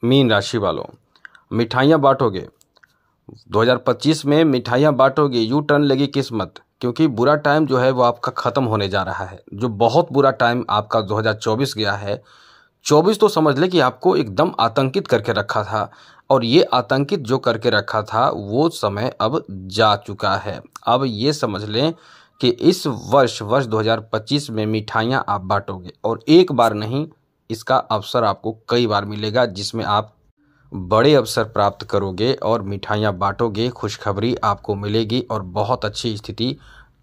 Mean राशि वालों, मिठाइयाँ बांटोगे 2025 में, मिठाइयाँ बांटोगे, यू टर्न लेगी किस्मत, क्योंकि बुरा टाइम जो है वो आपका ख़त्म होने जा रहा है। जो बहुत बुरा टाइम आपका 2024 गया है, 24 तो समझ ले कि आपको एकदम आतंकित करके रखा था, और ये आतंकित जो करके रखा था वो समय अब जा चुका है। अब ये समझ लें कि इस वर्ष 2025 में मिठाइयाँ आप बांटोगे, और एक बार नहीं, इसका अवसर आपको कई बार मिलेगा, जिसमें आप बड़े अवसर प्राप्त करोगे और मिठाइयाँ बांटोगे, खुशखबरी आपको मिलेगी और बहुत अच्छी स्थिति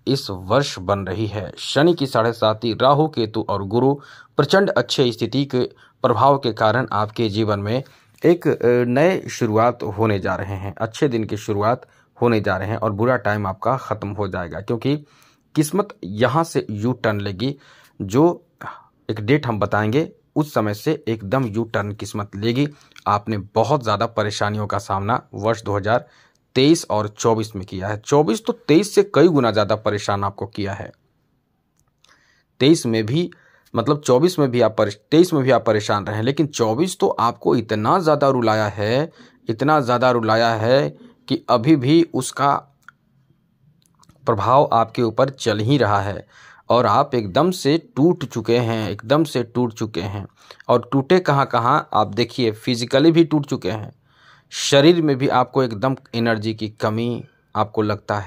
इस वर्ष बन रही है। शनि की 7.5, राहु केतु और गुरु प्रचंड अच्छे स्थिति के प्रभाव के कारण आपके जीवन में एक नए शुरुआत होने जा रहे हैं, अच्छे दिन की शुरुआत होने जा रहे हैं, और बुरा टाइम आपका ख़त्म हो जाएगा, क्योंकि किस्मत यहाँ से यू टर्न लेगी। जो एक डेट हम बताएंगे उस समय से एकदम यू टर्न किस्मत लेगी। आपने बहुत ज़्यादा परेशानियों का सामना वर्ष 2023 और 24 में किया है। 24 तो 23 से कई गुना ज़्यादा परेशान आपको किया है। 23 में भी, मतलब 24 में भी आप 23 में भी आप परेशान रहे हैं, लेकिन 24 तो आपको इतना ज़्यादा रुलाया है, इतना ज़्यादा रुलाया है कि अभी भी उसका प्रभाव आपके ऊपर चल ही रहा है, और आप एकदम से टूट चुके हैं, एकदम से टूट चुके हैं। और टूटे कहाँ कहाँ, आप देखिए, फिजिकली भी टूट चुके हैं, शरीर में भी आपको एकदम एनर्जी की कमी आपको लगता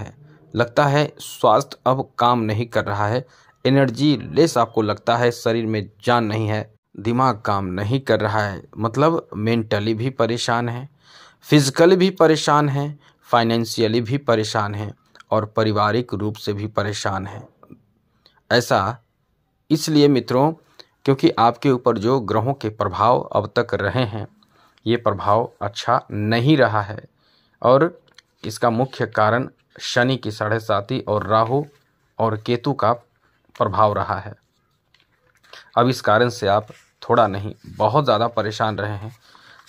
है स्वास्थ्य अब काम नहीं कर रहा है, एनर्जी लेस आपको लगता है, शरीर में जान नहीं है, दिमाग काम नहीं कर रहा है, मतलब मेंटली भी परेशान है, फिजिकली भी परेशान है, फाइनेंशियली भी परेशान है, और पारिवारिक रूप से भी परेशान है। ऐसा इसलिए मित्रों, क्योंकि आपके ऊपर जो ग्रहों के प्रभाव अब तक रहे हैं, ये प्रभाव अच्छा नहीं रहा है, और इसका मुख्य कारण शनि की 7.5 और राहु और केतु का प्रभाव रहा है। अब इस कारण से आप थोड़ा नहीं, बहुत ज़्यादा परेशान रहे हैं।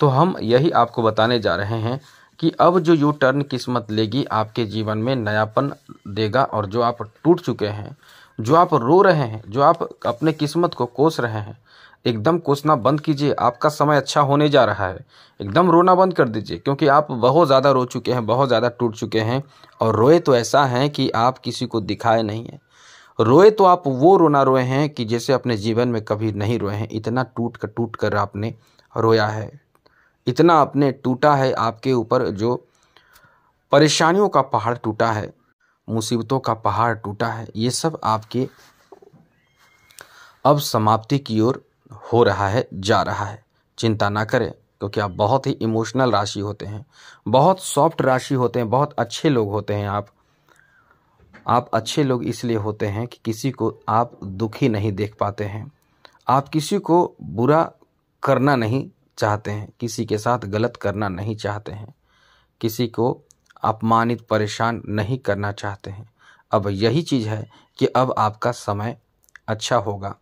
तो हम यही आपको बताने जा रहे हैं कि अब जो यू टर्न किस्मत लेगी, आपके जीवन में नयापन देगा, और जो आप टूट चुके हैं, जो आप रो रहे हैं, जो आप अपने किस्मत को कोस रहे हैं, एकदम कोसना बंद कीजिए। आपका समय अच्छा होने जा रहा है, एकदम रोना बंद कर दीजिए, क्योंकि आप बहुत ज़्यादा रो चुके हैं, बहुत ज़्यादा टूट चुके हैं। और रोए तो ऐसा है कि आप किसी को दिखाए नहीं हैं, रोए तो आप वो रोना रोए हैं कि जैसे अपने जीवन में कभी नहीं रोए हैं। इतना टूट कर आपने रोया है, इतना आपने टूटा है, आपके ऊपर जो परेशानियों का पहाड़ टूटा है, मुसीबतों का पहाड़ टूटा है, ये सब आपके अब समाप्ति की ओर हो रहा है, जा रहा है। चिंता ना करें, क्योंकि आप बहुत ही इमोशनल राशि होते हैं, बहुत सॉफ्ट राशि होते हैं, बहुत अच्छे लोग होते हैं। आप अच्छे लोग इसलिए होते हैं कि किसी को आप दुखी नहीं देख पाते हैं, आप किसी को बुरा करना नहीं चाहते हैं, किसी के साथ गलत करना नहीं चाहते हैं, किसी को अपमानित परेशान नहीं करना चाहते हैं। अब यही चीज़ है कि अब आपका समय अच्छा होगा,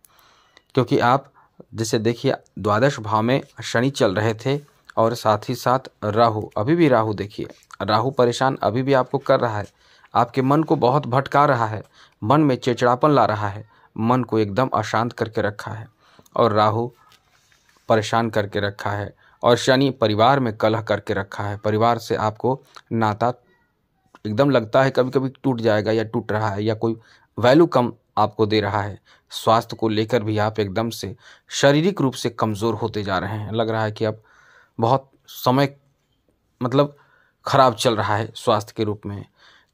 क्योंकि आप जैसे देखिए, द्वादश भाव में शनि चल रहे थे, और साथ ही साथ राहु, अभी भी राहु देखिए, राहु परेशान अभी भी आपको कर रहा है, आपके मन को बहुत भटका रहा है, मन में चिड़चिड़ापन ला रहा है, मन को एकदम अशांत करके रखा है, और राहु परेशान करके रखा है, और शनि परिवार में कलह करके रखा है। परिवार से आपको नाता एकदम लगता है कभी कभी टूट जाएगा, या टूट रहा है, या कोई वैल्यू कम आपको दे रहा है। स्वास्थ्य को लेकर भी आप एकदम से शारीरिक रूप से कमज़ोर होते जा रहे हैं, लग रहा है कि अब बहुत समय मतलब खराब चल रहा है स्वास्थ्य के रूप में।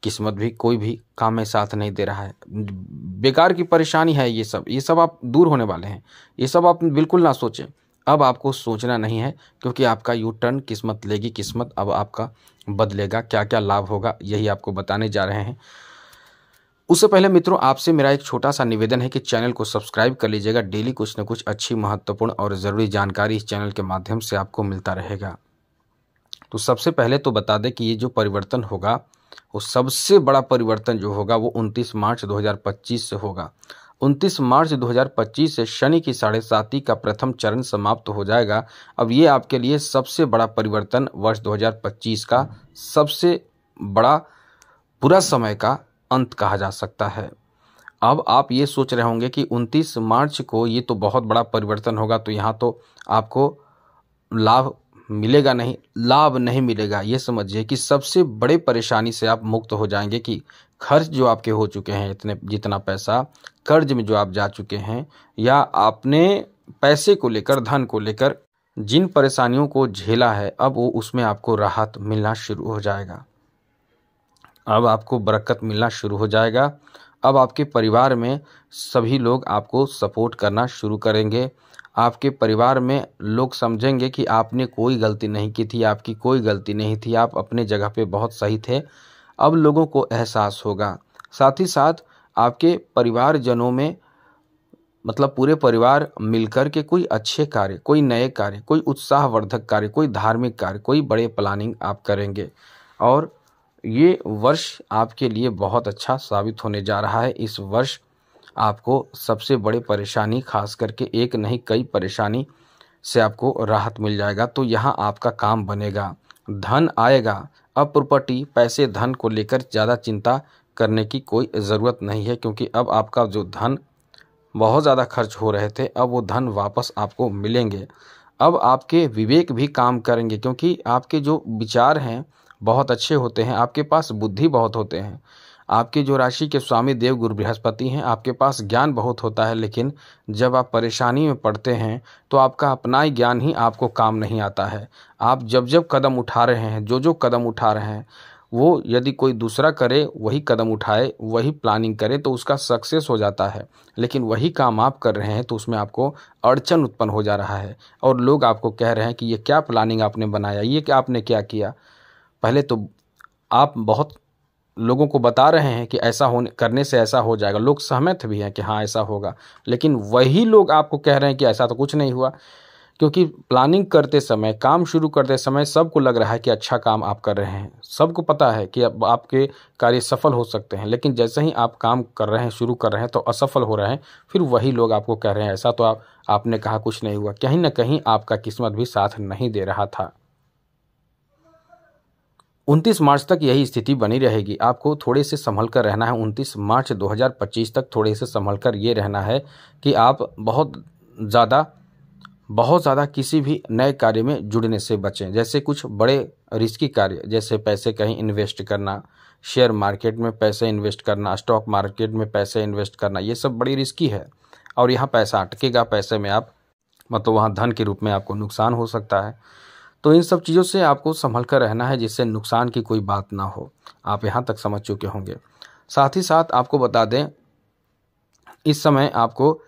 किस्मत भी कोई भी काम में साथ नहीं दे रहा है, बेकार की परेशानी है। ये सब आप दूर होने वाले हैं, ये सब आप बिल्कुल ना सोचें। अब आपको सोचना नहीं है, क्योंकि आपका यू टर्न किस्मत लेगी, किस्मत अब आपका बदलेगा। क्या क्या लाभ होगा, यही आपको बताने जा रहे हैं। उससे पहले मित्रों, आपसे मेरा एक छोटा सा निवेदन है कि चैनल को सब्सक्राइब कर लीजिएगा। डेली कुछ न कुछ अच्छी, महत्वपूर्ण और ज़रूरी जानकारी इस चैनल के माध्यम से आपको मिलता रहेगा। तो सबसे पहले तो बता दें कि ये जो परिवर्तन होगा, वो सबसे बड़ा परिवर्तन जो होगा वो 29 मार्च 2025 से होगा। 29 मार्च 2025 से शनि की 7.5 का प्रथम चरण समाप्त हो जाएगा। अब ये आपके लिए सबसे बड़ा परिवर्तन, वर्ष 2025 का सबसे बड़ा बुरा समय का अंत कहा जा सकता है। अब आप ये सोच रहे होंगे कि 29 मार्च को ये तो बहुत बड़ा परिवर्तन होगा, तो यहाँ तो आपको लाभ मिलेगा नहीं, लाभ नहीं मिलेगा। ये समझिए कि सबसे बड़े परेशानी से आप मुक्त हो जाएंगे कि खर्च जो आपके हो चुके हैं, इतने जितना पैसा कर्ज में जो आप जा चुके हैं, या आपने पैसे को लेकर, धन को लेकर जिन परेशानियों को झेला है, अब वो उसमें आपको राहत मिलना शुरू हो जाएगा। अब आपको बरकत मिलना शुरू हो जाएगा। अब आपके परिवार में सभी लोग आपको सपोर्ट करना शुरू करेंगे। आपके परिवार में लोग समझेंगे कि आपने कोई गलती नहीं की थी, आपकी कोई गलती नहीं थी, आप अपने जगह पे बहुत सही थे। अब लोगों को एहसास होगा। साथ ही साथ आपके परिवारजनों में, मतलब पूरे परिवार मिलकर के कोई अच्छे कार्य, कोई नए कार्य, कोई उत्साहवर्धक कार्य, कोई धार्मिक कार्य, कोई बड़े प्लानिंग आप करेंगे। और ये वर्ष आपके लिए बहुत अच्छा साबित होने जा रहा है। इस वर्ष आपको सबसे बड़ी परेशानी, खास करके एक नहीं कई परेशानी से आपको राहत मिल जाएगा। तो यहाँ आपका काम बनेगा, धन आएगा। अब प्रॉपर्टी, पैसे, धन को लेकर ज़्यादा चिंता करने की कोई ज़रूरत नहीं है, क्योंकि अब आपका जो धन बहुत ज़्यादा खर्च हो रहे थे, अब वो धन वापस आपको मिलेंगे। अब आपके विवेक भी काम करेंगे, क्योंकि आपके जो विचार हैं बहुत अच्छे होते हैं, आपके पास बुद्धि बहुत होते हैं। आपके जो राशि के स्वामी देव गुरु बृहस्पति हैं, आपके पास ज्ञान बहुत होता है, लेकिन जब आप परेशानी में पड़ते हैं तो आपका अपना ही ज्ञान ही आपको काम नहीं आता है। आप जब जब कदम उठा रहे हैं, जो जो कदम उठा रहे हैं, वो यदि कोई दूसरा करे, वही कदम उठाए, वही प्लानिंग करे तो उसका सक्सेस हो जाता है। लेकिन वही काम आप कर रहे हैं तो उसमें आपको अड़चन उत्पन्न हो जा रहा है, और लोग आपको कह रहे हैं कि ये क्या प्लानिंग आपने बनाया, ये क्या आपने क्या किया। पहले तो आप बहुत लोगों को बता रहे हैं कि ऐसा होने करने से ऐसा हो जाएगा, लोग सहमत भी हैं कि हाँ ऐसा होगा, लेकिन वही लोग आपको कह रहे हैं कि ऐसा तो कुछ नहीं हुआ। क्योंकि प्लानिंग करते समय, काम शुरू करते समय सबको लग रहा है कि अच्छा काम आप कर रहे हैं, सबको पता है कि अब आपके कार्य सफल हो सकते हैं, लेकिन जैसे ही आप काम कर रहे हैं, शुरू कर रहे हैं तो असफल हो रहे हैं। फिर वही लोग आपको कह रहे हैं ऐसा तो आपने कहा कुछ नहीं हुआ। कहीं ना कहीं आपका किस्मत भी साथ नहीं दे रहा था। 29 मार्च तक यही स्थिति बनी रहेगी। आपको थोड़े से संभल कर रहना है। 29 मार्च 2025 तक थोड़े से संभल कर ये रहना है कि आप बहुत ज़्यादा किसी भी नए कार्य में जुड़ने से बचें। जैसे कुछ बड़े रिस्की कार्य, जैसे पैसे कहीं इन्वेस्ट करना, शेयर मार्केट में पैसे इन्वेस्ट करना, स्टॉक मार्केट में पैसे इन्वेस्ट करना, ये सब बड़ी रिस्की है। और यहाँ पैसा अटकेगा, पैसे में आप मतलब वहाँ धन के रूप में आपको नुकसान हो सकता है। तो इन सब चीज़ों से आपको संभल कर रहना है, जिससे नुकसान की कोई बात ना हो। आप यहाँ तक समझ चुके होंगे। साथ ही साथ आपको बता दें, इस समय आपको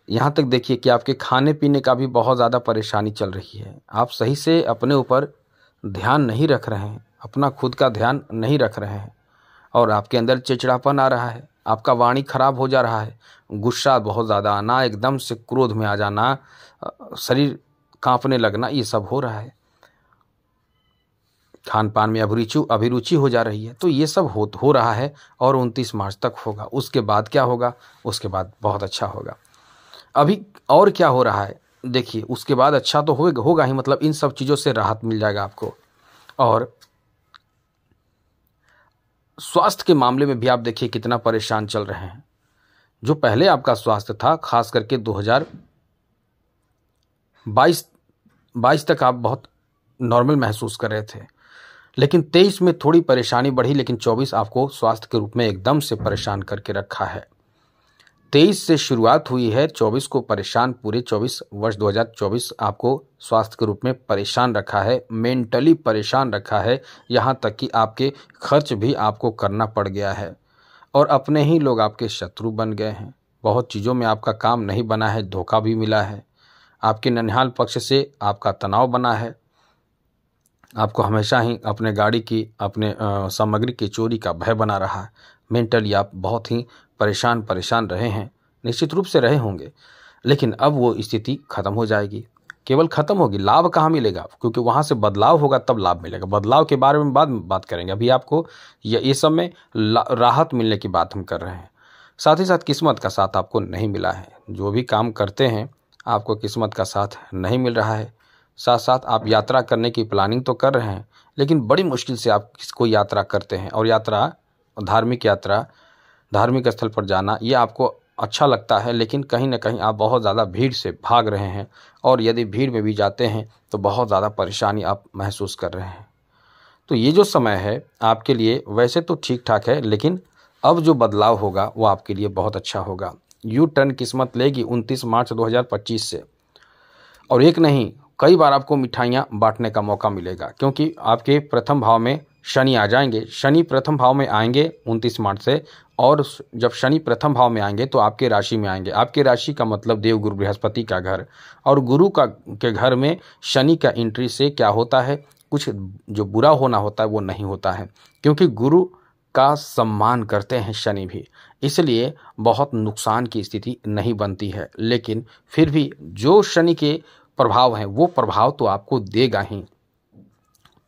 यहाँ तक देखिए कि आपके खाने पीने का भी बहुत ज़्यादा परेशानी चल रही है। आप सही से अपने ऊपर ध्यान नहीं रख रहे हैं, अपना खुद का ध्यान नहीं रख रहे हैं, और आपके अंदर चिड़चिड़ापन आ रहा है, आपका वाणी खराब हो जा रहा है, गुस्सा बहुत ज़्यादा आना, एकदम से क्रोध में आ जाना, शरीर कांपने लगना, ये सब हो रहा है। खान पान में अभिरुचि हो जा रही है। तो ये सब हो रहा है, और 29 मार्च तक होगा। उसके बाद क्या होगा? उसके बाद बहुत अच्छा होगा। अभी और क्या हो रहा है देखिए, उसके बाद अच्छा तो होगा ही, मतलब इन सब चीज़ों से राहत मिल जाएगा आपको। और स्वास्थ्य के मामले में भी आप देखिए कितना परेशान चल रहे हैं। जो पहले आपका स्वास्थ्य था, खास करके 2022 तक आप बहुत नॉर्मल महसूस कर रहे थे, लेकिन 23 में थोड़ी परेशानी बढ़ी, लेकिन 24 आपको स्वास्थ्य के रूप में एकदम से परेशान करके रखा है। 23 से शुरुआत हुई है, 24 को परेशान, पूरे 24 वर्ष 2024 आपको स्वास्थ्य के रूप में परेशान रखा है, मेंटली परेशान रखा है। यहाँ तक कि आपके खर्च भी आपको करना पड़ गया है, और अपने ही लोग आपके शत्रु बन गए हैं। बहुत चीज़ों में आपका काम नहीं बना है, धोखा भी मिला है। आपके ननिहाल पक्ष से आपका तनाव बना है। आपको हमेशा ही अपने गाड़ी की, अपने सामग्री की चोरी का भय बना रहा है। मेंटली आप बहुत ही परेशान रहे हैं, निश्चित रूप से रहे होंगे, लेकिन अब वो स्थिति खत्म हो जाएगी। केवल खत्म होगी, लाभ कहाँ मिलेगा? क्योंकि वहाँ से बदलाव होगा तब लाभ मिलेगा। बदलाव के बारे में बाद में बात करेंगे। अभी आपको ये सब में राहत मिलने की बात हम कर रहे हैं। साथ ही साथ किस्मत का साथ आपको नहीं मिला है। जो भी काम करते हैं आपको किस्मत का साथ नहीं मिल रहा है। साथ साथ आप यात्रा करने की प्लानिंग तो कर रहे हैं, लेकिन बड़ी मुश्किल से आप कोई यात्रा करते हैं। और यात्रा, धार्मिक यात्रा, धार्मिक स्थल पर जाना, ये आपको अच्छा लगता है, लेकिन कहीं ना कहीं आप बहुत ज़्यादा भीड़ से भाग रहे हैं, और यदि भीड़ में भी जाते हैं तो बहुत ज़्यादा परेशानी आप महसूस कर रहे हैं। तो ये जो समय है आपके लिए वैसे तो ठीक ठाक है, लेकिन अब जो बदलाव होगा वो आपके लिए बहुत अच्छा होगा। यू टर्न किस्मत लेगी 29 मार्च 2025 से, और एक नहीं कई बार आपको मिठाइयाँ बांटने का मौका मिलेगा, क्योंकि आपके प्रथम भाव में शनि आ जाएंगे। शनि प्रथम भाव में आएंगे 29 मार्च से, और जब शनि प्रथम भाव में आएंगे तो आपके राशि में आएंगे। आपके राशि का मतलब देव गुरु बृहस्पति का घर, और गुरु का के घर में शनि का एंट्री से क्या होता है, कुछ जो बुरा होना होता है वो नहीं होता है, क्योंकि गुरु का सम्मान करते हैं शनि भी, इसलिए बहुत नुकसान की स्थिति नहीं बनती है। लेकिन फिर भी जो शनि के प्रभाव हैं वो प्रभाव तो आपको देगा ही,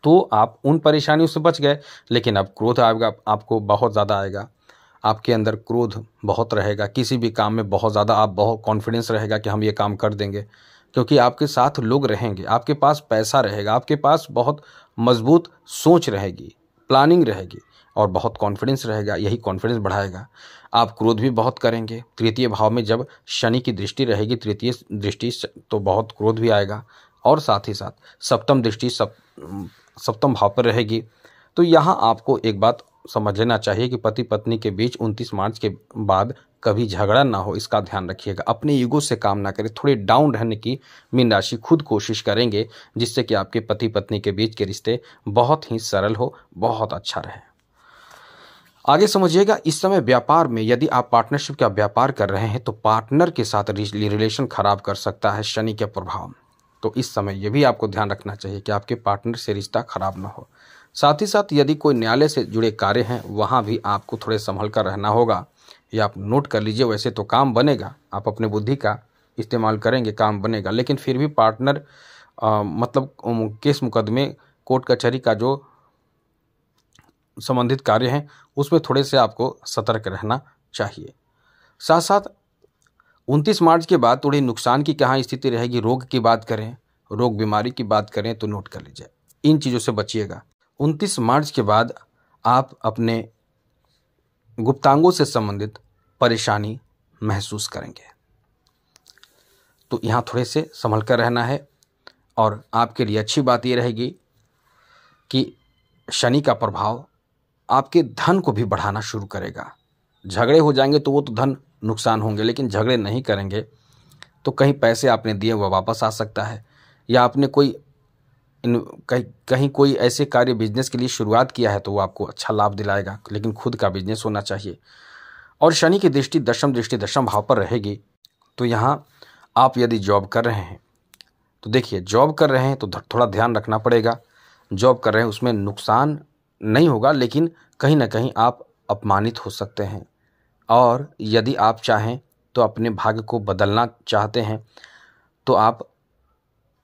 तो आप उन परेशानियों से बच गए। लेकिन अब क्रोध आएगा, आपको बहुत ज़्यादा आएगा, आपके अंदर क्रोध बहुत रहेगा, किसी भी काम में बहुत ज़्यादा आप बहुत कॉन्फिडेंस रहेगा कि हम ये काम कर देंगे, क्योंकि आपके साथ लोग रहेंगे, आपके पास पैसा रहेगा, आपके पास बहुत मजबूत सोच रहेगी, प्लानिंग रहेगी, और बहुत कॉन्फिडेंस रहेगा। यही कॉन्फिडेंस बढ़ाएगा। आप क्रोध भी बहुत करेंगे। तृतीय भाव में जब शनि की दृष्टि रहेगी, तृतीय दृष्टि, तो बहुत क्रोध भी आएगा, और साथ ही साथ सप्तम दृष्टि सप्तम भाव पर रहेगी। तो यहाँ आपको एक बात समझ लेना चाहिए कि पति पत्नी के बीच 29 मार्च के बाद कभी झगड़ा ना हो, इसका ध्यान रखिएगा। अपने ईगो से काम ना करें, थोड़े डाउन रहने की मीन राशि खुद कोशिश करेंगे, जिससे कि आपके पति पत्नी के बीच के रिश्ते बहुत ही सरल हो, बहुत अच्छा रहे। आगे समझिएगा, इस समय व्यापार में यदि आप पार्टनरशिप का व्यापार कर रहे हैं तो पार्टनर के साथ रिलेशन खराब कर सकता है शनि के प्रभाव। तो इस समय ये भी आपको ध्यान रखना चाहिए कि आपके पार्टनर से रिश्ता खराब ना हो। साथ ही साथ यदि कोई न्यायालय से जुड़े कार्य हैं वहाँ भी आपको थोड़े संभल कर रहना होगा। ये आप नोट कर लीजिए। वैसे तो काम बनेगा, आप अपने बुद्धि का इस्तेमाल करेंगे, काम बनेगा, लेकिन फिर भी पार्टनर मतलब केस मुकदमे कोर्ट कचहरी का जो संबंधित कार्य हैं उसमें थोड़े से आपको सतर्क रहना चाहिए। साथ साथ 29 मार्च के बाद थोड़ी नुकसान की कहाँ स्थिति रहेगी, रोग की बात करें, रोग बीमारी की बात करें तो नोट कर लीजिए, इन चीज़ों से बचिएगा। 29 मार्च के बाद आप अपने गुप्तांगों से संबंधित परेशानी महसूस करेंगे, तो यहाँ थोड़े से संभल कर रहना है। और आपके लिए अच्छी बात ये रहेगी कि शनि का प्रभाव आपके धन को भी बढ़ाना शुरू करेगा। झगड़े हो जाएंगे तो वो तो धन नुकसान होंगे, लेकिन झगड़े नहीं करेंगे तो कहीं पैसे आपने दिए वो वापस आ सकता है, या आपने कहीं कोई ऐसे कार्य बिजनेस के लिए शुरुआत किया है तो वो आपको अच्छा लाभ दिलाएगा, लेकिन खुद का बिजनेस होना चाहिए। और शनि की दृष्टि दशम भाव पर रहेगी, तो यहाँ आप यदि जॉब कर रहे हैं तो देखिए, जॉब कर रहे हैं तो थोड़ा ध्यान रखना पड़ेगा। जॉब कर रहे हैं उसमें नुकसान नहीं होगा, लेकिन कहीं ना कहीं आप अपमानित हो सकते हैं। और यदि आप चाहें तो अपने भाग्य को बदलना चाहते हैं तो आप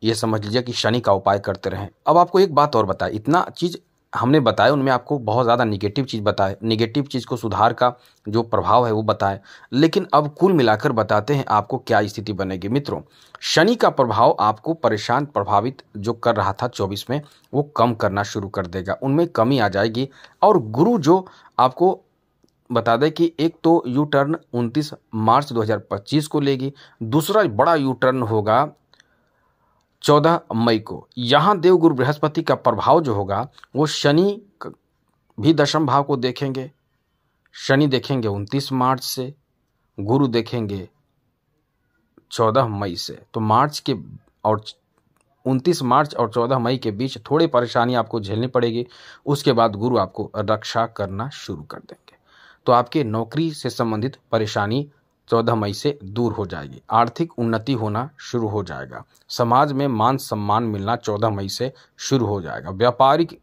ये समझ लीजिए कि शनि का उपाय करते रहें। अब आपको एक बात और बताए, इतना चीज़ हमने बताया उनमें आपको बहुत ज़्यादा निगेटिव चीज़ बताए, निगेटिव चीज़ को सुधार का जो प्रभाव है वो बताए, लेकिन अब कुल मिलाकर बताते हैं आपको क्या स्थिति बनेगी। मित्रों, शनि का प्रभाव आपको परेशान प्रभावित जो कर रहा था 24 में वो कम करना शुरू कर देगा, उनमें कमी आ जाएगी। और गुरु जो आपको बता दें कि एक तो यू टर्न 29 मार्च 2025 को लेगी, दूसरा बड़ा यू टर्न होगा 14 मई को। यहाँ देवगुरु बृहस्पति का प्रभाव जो होगा वो शनि भी दशम भाव को देखेंगे। शनि देखेंगे 29 मार्च से, गुरु देखेंगे 14 मई से। तो मार्च के और 29 मार्च और 14 मई के बीच थोड़ी परेशानी आपको झेलनी पड़ेगी, उसके बाद गुरु आपको रक्षा करना शुरू कर देंगे। तो आपके नौकरी से संबंधित परेशानी 14 मई से दूर हो जाएगी, आर्थिक उन्नति होना शुरू हो जाएगा, समाज में मान सम्मान मिलना 14 मई से शुरू हो जाएगा, व्यापारिक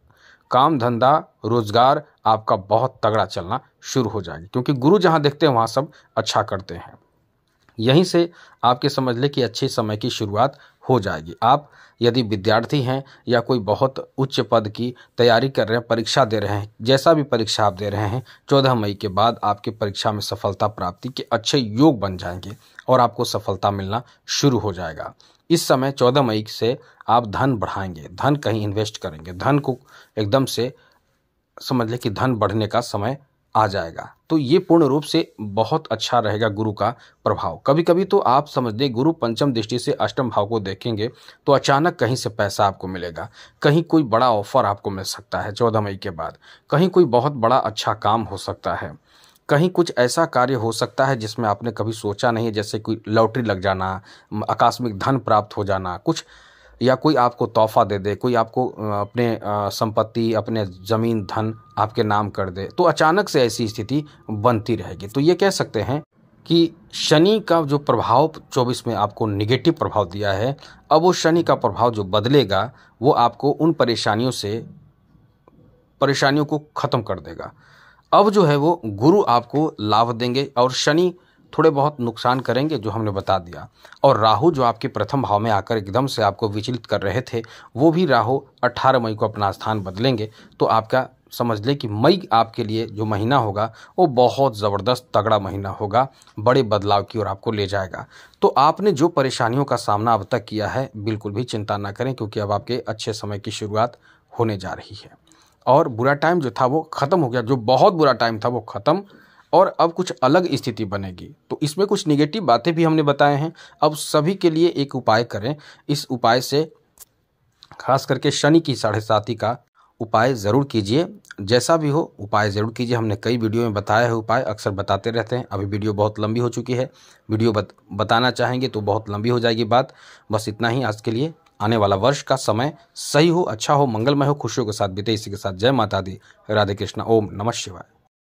काम धंधा रोजगार आपका बहुत तगड़ा चलना शुरू हो जाएगी, क्योंकि गुरु जहां देखते हैं वहां सब अच्छा करते हैं। यहीं से आपके समझ ले कि अच्छे समय की शुरुआत हो जाएगी। आप यदि विद्यार्थी हैं या कोई बहुत उच्च पद की तैयारी कर रहे हैं, परीक्षा दे रहे हैं, जैसा भी परीक्षा आप दे रहे हैं, 14 मई के बाद आपके परीक्षा में सफलता प्राप्ति के अच्छे योग बन जाएंगे और आपको सफलता मिलना शुरू हो जाएगा। इस समय 14 मई से आप धन बढ़ाएंगे, धन कहीं इन्वेस्ट करेंगे, धन को एकदम से समझ लें कि धन बढ़ने का समय आ जाएगा। तो ये पूर्ण रूप से बहुत अच्छा रहेगा गुरु का प्रभाव। कभी कभी तो आप समझ लें गुरु पंचम दृष्टि से अष्टम भाव को देखेंगे तो अचानक कहीं से पैसा आपको मिलेगा, कहीं कोई बड़ा ऑफर आपको मिल सकता है 14 मई के बाद, कहीं कोई बहुत बड़ा अच्छा काम हो सकता है, कहीं कुछ ऐसा कार्य हो सकता है जिसमें आपने कभी सोचा नहीं, जैसे कोई लॉटरी लग जाना, आकस्मिक धन प्राप्त हो जाना कुछ, या कोई आपको तोहफा दे दे, कोई आपको अपने संपत्ति, अपने ज़मीन धन आपके नाम कर दे, तो अचानक से ऐसी स्थिति बनती रहेगी। तो ये कह सकते हैं कि शनि का जो प्रभाव 24 में आपको निगेटिव प्रभाव दिया है, अब वो शनि का प्रभाव जो बदलेगा वो आपको उन परेशानियों को ख़त्म कर देगा। अब जो है वो गुरु आपको लाभ देंगे और शनि थोड़े बहुत नुकसान करेंगे जो हमने बता दिया। और राहु जो आपके प्रथम भाव में आकर एकदम से आपको विचलित कर रहे थे, वो भी राहु 18 मई को अपना स्थान बदलेंगे। तो आपका समझ लें कि मई आपके लिए जो महीना होगा वो बहुत ज़बरदस्त तगड़ा महीना होगा, बड़े बदलाव की ओर आपको ले जाएगा। तो आपने जो परेशानियों का सामना अब तक किया है बिल्कुल भी चिंता ना करें, क्योंकि अब आपके अच्छे समय की शुरुआत होने जा रही है और बुरा टाइम जो था वो ख़त्म हो गया। जो बहुत बुरा टाइम था वो ख़त्म और अब कुछ अलग स्थिति बनेगी। तो इसमें कुछ निगेटिव बातें भी हमने बताए हैं। अब सभी के लिए एक उपाय करें। इस उपाय से खास करके शनि की 7.5 का उपाय ज़रूर कीजिए। जैसा भी हो उपाय ज़रूर कीजिए। हमने कई वीडियो में बताया है उपाय, अक्सर बताते रहते हैं। अभी वीडियो बहुत लंबी हो चुकी है, वीडियो बताना चाहेंगे तो बहुत लंबी हो जाएगी बात। बस इतना ही आज के लिए। आने वाला वर्ष का समय सही हो, अच्छा हो, मंगलमय हो, खुशियों के साथ बीते। इसी के साथ जय माता दी, राधे कृष्णा, ओम नमः शिवाय।